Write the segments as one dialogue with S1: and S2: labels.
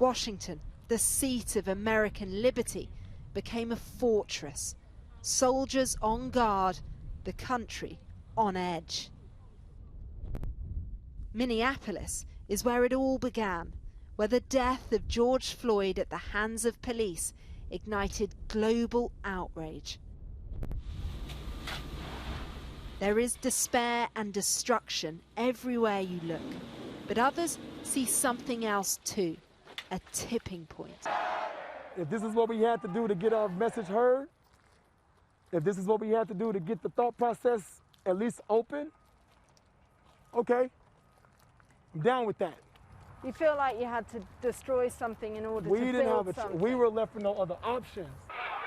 S1: Washington, the seat of American liberty, became a fortress. Soldiers on guard, the country on edge. Minneapolis is where it all began, where the death of George Floyd at the hands of police ignited global outrage. There is despair and destruction everywhere you look, but others see something else too, a tipping point.
S2: If this is what we had to do to get our message heard, if this is what we had to do to get the thought process at least open, okay, I'm down with that.
S3: You feel like you had to destroy something in order to build something?
S2: We were left with no other options.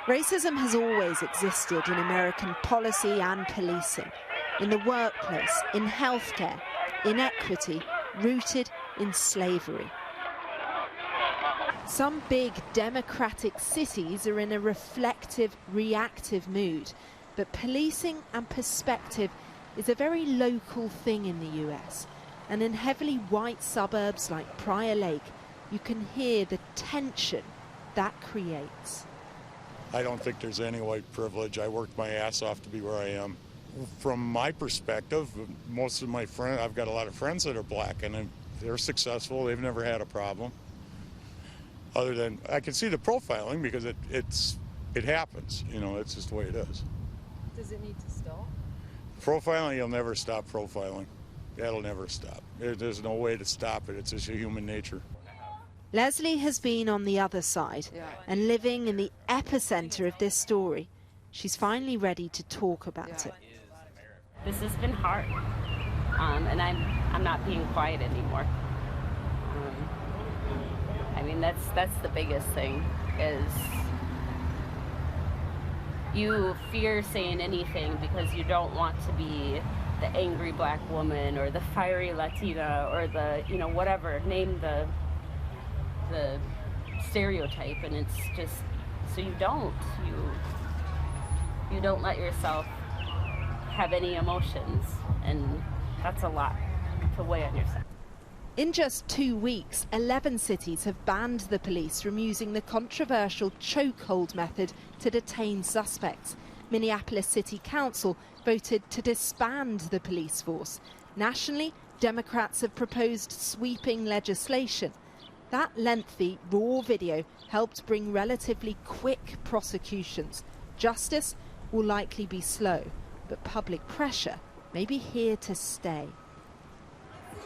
S1: Racism has always existed in American policy and policing, in the workplace, in healthcare, inequity rooted in slavery. Some big democratic cities are in a reflective, reactive mood, but policing and perspective is a very local thing in the US. And in heavily white suburbs like Prior Lake, you can hear the tension that creates.
S4: I don't think there's any white privilege. I worked my ass off to be where I am. From my perspective, most of my friends, I've got a lot of friends that are black, and they're successful. They've never had a problem. Other than, I can see the profiling because it happens. You know, it's just the way it is.
S3: Does it need to stop?
S1: Profiling,
S4: you'll never stop profiling. That'll never stop. There's no way to stop it. It's just human nature.
S1: Leslie has been on the other side and living in the epicenter of this story. She's finally ready to talk about it.
S5: This has been hard, and I'm not being quiet anymore. I mean, that's the biggest thing, is you fear saying anything because you don't want to be the angry black woman or the fiery Latina or the, you know, whatever, name the stereotype, and it's just, so you don't let yourself have any emotions, and that's a lot to weigh on yourself.
S1: In just 2 weeks, 11 cities have banned the police from using the controversial chokehold method to detain suspects. Minneapolis City Council voted to disband the police force. Nationally, Democrats have proposed sweeping legislation. That lengthy, raw video helped bring relatively quick prosecutions. Justice will likely be slow, but public pressure may be here to stay.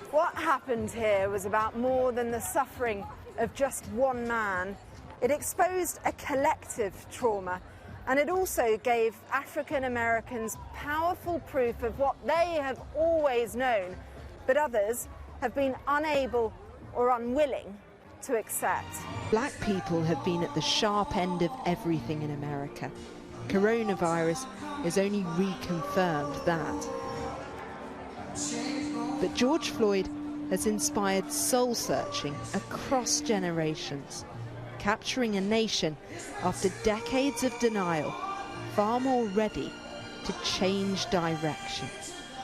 S3: What happened here was about more than the suffering of just one man. It exposed a collective trauma, and it also gave African Americans powerful proof of what they have always known, but others have been unable or unwilling to accept.
S1: Black people have been at the sharp end of everything in America. Coronavirus has only reconfirmed that. But George Floyd has inspired soul-searching across generations, capturing a nation after decades of denial, far more ready to change direction.